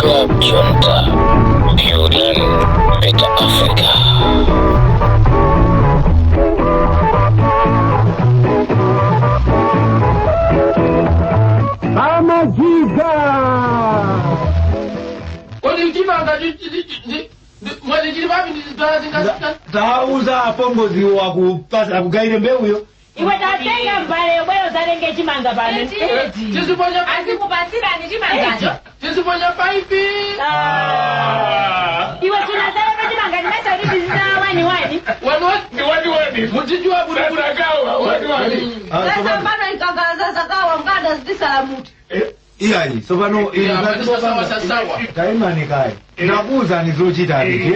Club Junta, building better Africa. Amajiga! Tauza apongozi wa kupasa kugaire mbeu yo. Iwe tatenga mbale wewe zarenge chimanga bane. Tisiponya asikupasira ni chimanga. Tisiponya paipi. Iwe tunazarenge chimanga nimesa hivi wani. Wani. Mutijua burabura gawa wani. Sasa mbona ikagaza zakawa ngada zisalamuti. Iyai, sobano sawa. kaimani kai. Nakuza nizochita ati.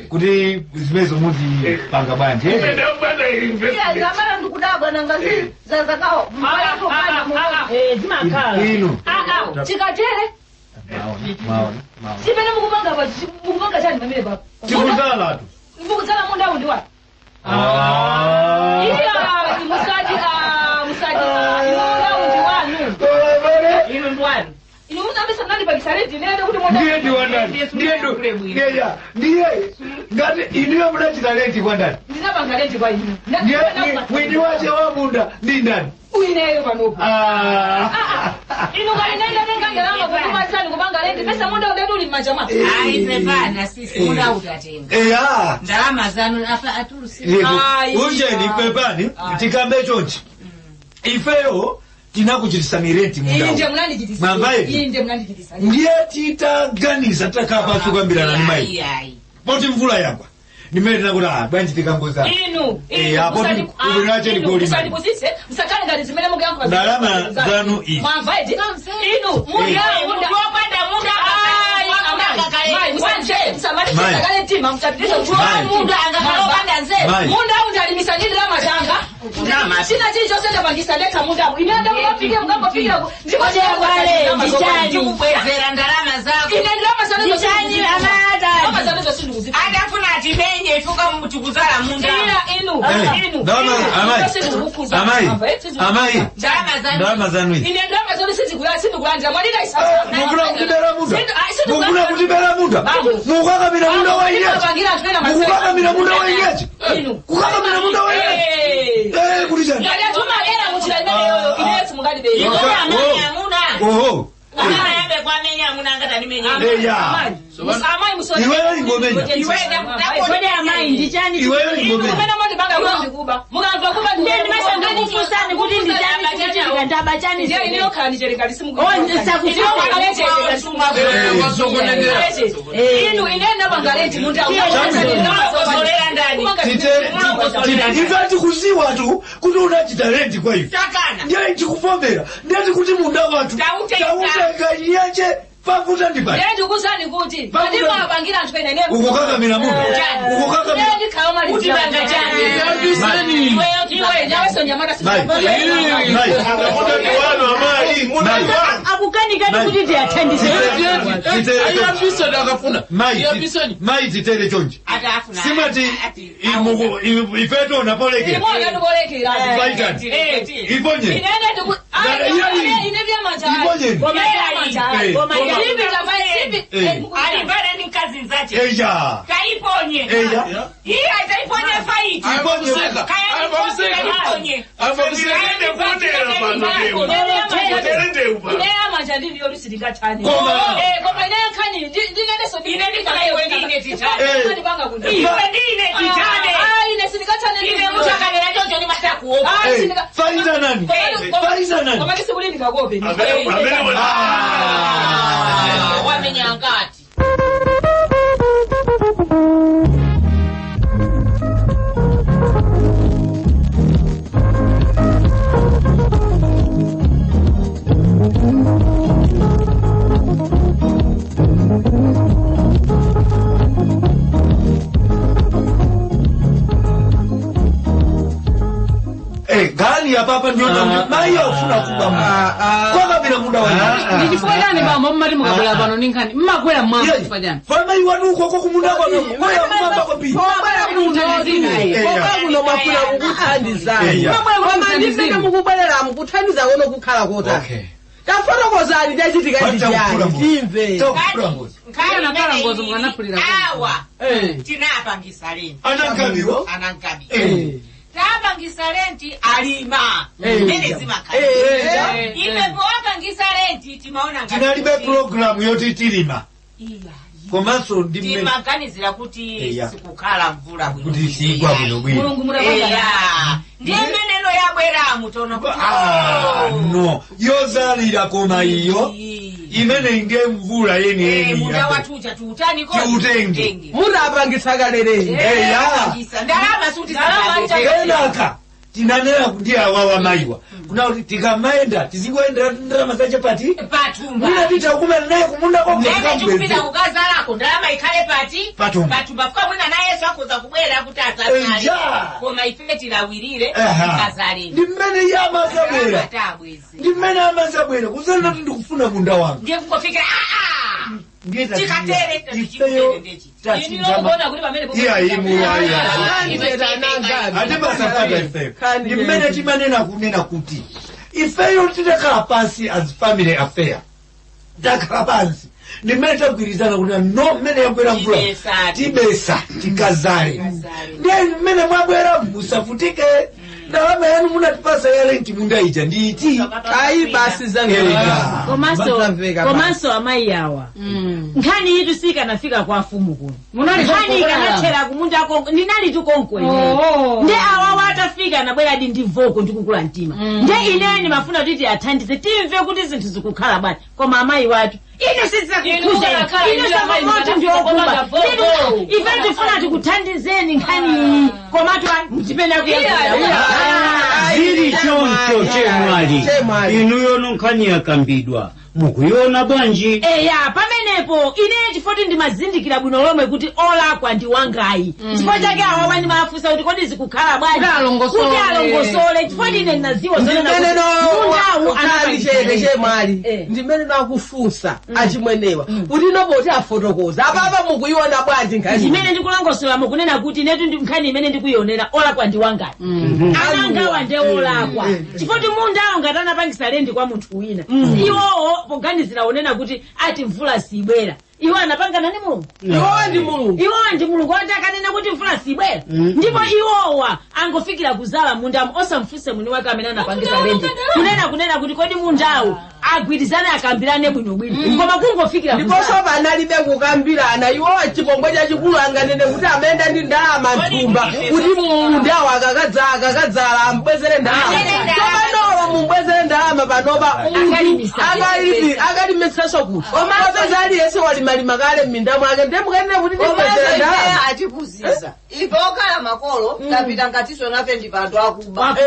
Kuti zimezo muzi panga banje. Iya zamana ndukudabwa nangazi zakawa. Mbaya tokana mu. Zimakala. Ino. Chikatele. Maona. Sipene mukupanga chani pamene baba. Chikuzala tu. Mukuzala munda undi wa. Iya musaji munda undi wanu. Inu ndwani. Inu muzambisa nani bakisareti nende kuti munda. Ndiye ndiwandani. Ndiye. Ngati iniyo muda chitalenti kwa ndani. Ndinapanga lenti kwa inu. Ndiye mwini wache wa munda ndi ndani. Uineyo panopo. Inu nenda ngalama kutuma chani kupanga lenti. Pesa munda udedu uli majama. Aipepana sisi munda utatenga. Eya. Ndalama zanu afa aturusi. Unje ni pepani. Tikambe chonchi. Ifeo. Tinakuchitisa mirenti mundao. Inje mnani jitisa. Mambaye. Inje mnani jitisa. Ndiye titaganiza takapa sukambira na mai. Poti mvula yangwa. Nimeri nakuda banji tikamboza. Inu. Hapo ubinache ni goli. Musali kusise. Musakani ngati zimene muke yangu. Dalama zanu i. Mambaye. Inu. Munda. Munda unjalimisa nini la matanga. Sina chicho sende bagisa leta munda. Inaenda kupiga mgambo piga. Ngoje wale bichani. Kukwezera ndalama zako. Inaenda sana Bichani amada. Kama sana zote sindu kuzipa. Adafuna atimenye ifuka mtukuzala munda. Inu. Amai. Ndalama zanu. Inaenda sana sisi kulanja. Mwadida isasa. Mukuna kutibera muda. Mukuna kutibera muda. Mukaka mina muda wa inyechi. Mukaka mina muda wa inyechi. Kukaka mina muda wa inyechi. Kulishani. Yale atuma era muchira imeyo inetu mugadi be. Iko amani amuna. Oho. Ana yambe kwa menya amuna ngata nimenye. Amai musoni. Iwewe ingomenya. Kode amai ndichani. Iwewe ingomenya. Kumena modi banga kwa kuba. Muganzwa kuba Ndeni masangani kusani kuti ndichani kuchitika ndabachani. Ndiye iniyo kani jeri kalisi mugo. Sakusiwa kaleje kasuma. Inu inenda bangaleti munda. Solera ndani. Ingati kuziwa tu kuti unachitalenti kwa hivi. Ndiye chikufomera. Ndiye kuti munda watu. Ngaliyeche pakuta ndipati. Ndiye ndikuzani kuti. Ndima abangira anthu ene ne. Ukukaka mina muda. Ukukaka mina. Ndiye kaoma li. Utibanga chani. Iwe nyawe sonyamaka sisi. akukani kati kuti ndiyathandise. Mai titere chonji. Simati ifeto napoleke. Vaitani. Iponye. Wamenyangati. Gani ya papa nyota mai ya ufuna kuba kwa kabila muda wa Nijifanya ni mama mari mukabula bano ninkani mmakwera mwa kufanya fama iwanu kwa kumunda kwa kwa ya mama kwa bi Mabara mutandizina Kwa kuno mafuna mukuthandiza Mabara mukuthandiza mukubelera mukuthandiza wono kukhala kota Okay Tafotokozani chachitika ndijani. Imve. Nkani nakala ngozo mwanapulira. Awa. Tinapangisa lenti. Anangabiwo. Anangabi. Tapangisa lenti alima. Mene zimakali. Ipe kuwapangisa lenti timaona ngati. Tinalibe program yoti tilima. Komanso ndime timaganizira kuti sikukhala mvula bwino. Kuti sigwa bwino. Mulungu murabanga. Ndiye meneno yabwera mutono kuti no yozalira koma iyo imene inge mvula yeni muda watuja tuutani ko tutenge munapangisa kalere ndalama suti enaka tinanena kuti awawa maiwa kuna kuti tikamaenda tizingoendera ndalama zache pati patumba munapita kumene naye kumunda kwa kupita kukazalako ndalama ikhale pati patumba fuka mwina na Yesu akoza kubwera kuti azazale koma ife tilawirire kazale ndi mmene yamazabwera ndi mmene amazabwera kuzalira kuti ndikufuna munda wangu ndiye kungofika tikatere ifeyo ndimene timanena kunena kuti ifeyo titakhala pansi as family affair takhala pansi ndimene tagwirizana kuti no mmene yabwera mvula tibesa tikazale ndiye mmene mwabwera musavutike ndalama yanu munatipasa yale nti munda ija nditi ayi basi zangeleka komanso amayi yawa nkhani yitu sikanafika kwa afumu kuno nkhani ikanathera kumunda konko ndinali tukonkwe ndi awa watafika nabwera di ndivoko ndikukula mtima ndi ineni mafuna kuti athandize timve kuti zinthu zikukhala bwana koma amayi watu ine sizakukuza ine samoto ndiokuba ife tifuna tikuthandizeni nkhani komatu mtipenda kuyakula zili choncho chemwali inuyo nonkhani yakambidwa mukuyona bwanji eya pamenepo ine chifoti ndimazindikira bwino lomwe kuti olakwa ndi wangayi chifo chake awawa ndimafusa kuti kodi zikukhala bwanji kuti alongosole chifoti ine naziwo mundawu chemwali ndimene nakufunsa achimwenewa kuti nopoti afotokoza apapa mukuyona bwanji nkhani imene ndikulongosola mukunena kuti inetu nkhani imene ndikuyionera olakwa ndi wangayi anangawa ndi olakwa chifoti mundawu ngati anapangisa lendi kwa munthu wina iwowo poganizira onena kuti ati mvula sibwera iwo anapangana ni Mulungu iwo ndi Mulungu atakanena kuti mvula sibwera ndipo iwowa angofikira kuzala mundamu osamfuse mwini wake amene anapangisa lendi kunena kuti kodi mundawu agwirizane akambirane bwinobwino koma kungofikira ndiponso panalibe kukambirana iwowa chipongwe chachikulu anganene kuti amenda ndi ndalama nthumba kuti mundawu akakadzala ambwezere ndalama topanowa mumbwezere ndalama panopa akalimitsaso kuti opeza aliyese walimalima kale m'minda mwake ndemukanena kuti ndibwezere ndalama achipuzisa ife okhala makolo tapita ngatiso nafe ndi panthu akuba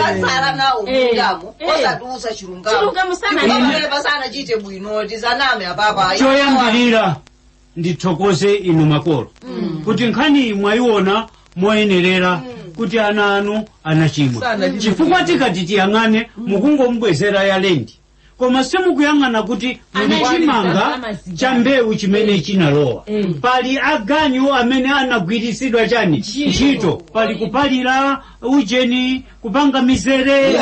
katsala nawo mundamu osatiusa chilungamo pasana chite bwino tizaname apapa choyambirira ndithokoze inu makolo kuti nkhani mwayiona moyenerera kuti ana anu anachimwa chifukwa tikati tiyang'ane mukungomubwezera ya lendi koma simukuyang'ana kuti muli chimanga cha mbewu chimene chinalowa pali aganyu amene anagwirisidwa chani ntchito pali kupalira ujeni kupanga mizere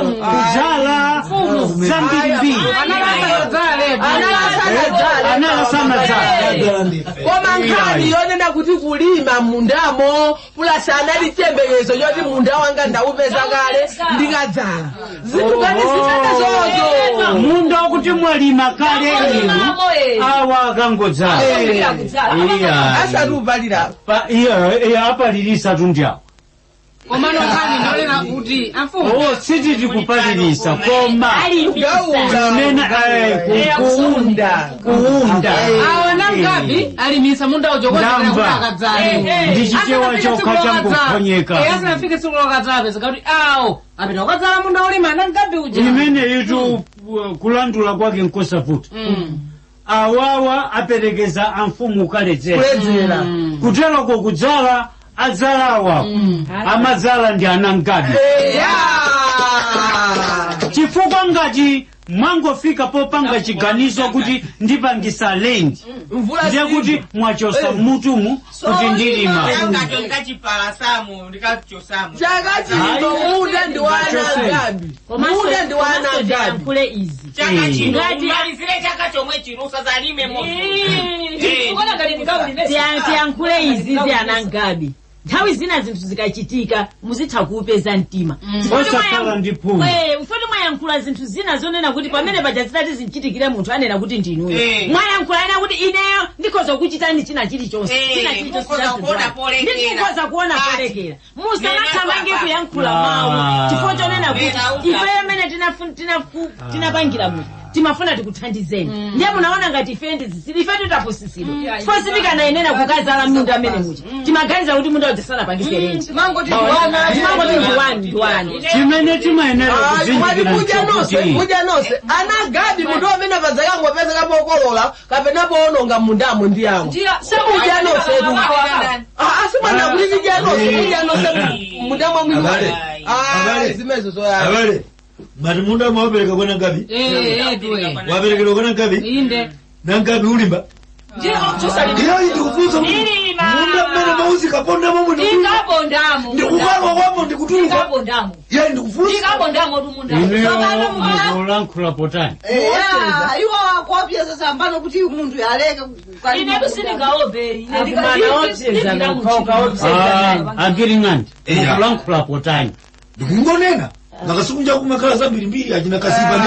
kudzala zambirimbiri koma nkhani yonena kuti kulima mundamo pulasi anali chiyembekezo choti munda wanga ndawupeza kale ndikadzala zinthu zozo munda kuti mwalima kale inu awa akangodzala asati upalira apalirisa tundiawo koma nonkhani ndolera kuti afumu sititi kupalirisa koma kuunda awa nangabi alimisa munda ujokoera kuti akadzale ndi chichewa chokha changophonyeka asanafike tsiku lokadzala pezeka kuti awo apita ukadzala munda ulima nangabi uja imene yitu kulandula kwake nkosavuta awawa aperekeza amfumu kaledzera kuterako kudzala adzalawa amadzala ndi anangabi chifukwa ngati mwangofika popanga chiganizo kuti ndipangisa lendi ndiye kuti mwachosa mmutumu kuti ndilima chakachito munda ndi wana Gabi munda ndi wana Gabi kule izi tiyankhule izizi ana Gabi nthawi zina zinthu zikachitika muzitha kuupeza mtima ufoti mwayankhula zinthu zina zonena kuti pamene paja zitati zinchitikire munthu anena kuti ndinuyo mwayankhula ena kuti ineyo ndikhoza kuchitani china chilichonse ndikhoza kuona polekera musanathamange kuyankhula mawu chifukwa chonena kuti ifeyo amene tinapangira munthu timafuna tikuthandizeni ndiye munaona ngati ife tutapusitsidwa chifukwa sitikanayenera kukazala munda amene mucha timaganiza kuti munda utisana pangise renji mangoti ndiwani chimene timayenera kuja nonse ana Gabi munthu amene pazakangopeza kapokolola kapena poononga mundamo ndi yangu simuja nonse asimwana kuti tija nonse mundamo mwini zimezo zoyana ngati munda mwapereka kwa Gabi waperekedwa kwa Gabi inde Gabi ulimba ndiyo ndikufunsa munda mmene mauzi kapondamo mu ndikukhalwa kwamo ndikutuluka yayi ndikufunsa olankhula potani iwo akopya sasa mbano kuti munthu yaleke agiring'andi olankhula potani ndikungonena ngakasikunja kumakhala zambirimbiri achina kasipa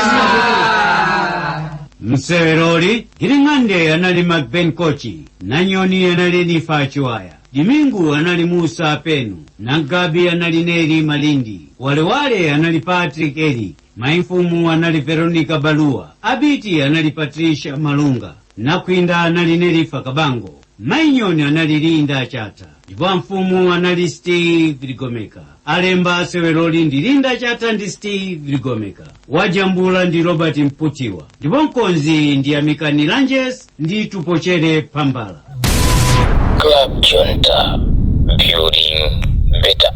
mseweroli giring'ande anali Macben Kochi Nanyoni anali Nifa Achiwaya Dimingu anali Musa Penu Gabi anali Neri Malindi Walewale anali Patrick Eri Maimfumu anali Veronica Balua Abiti anali Patricia Malunga Nakwinda anali Nerifa Kabango Mainyoni anali Linda Chata ndipo mfumu anali Steve Ligomeka alemba seweroli ndi Linda Chata ndi Steve Ligomeka wajambula ndi Robert Mputiwa ndipo mkonzi ndi Amikani Langes ndi Tupochere Pambala. Club Junta, building better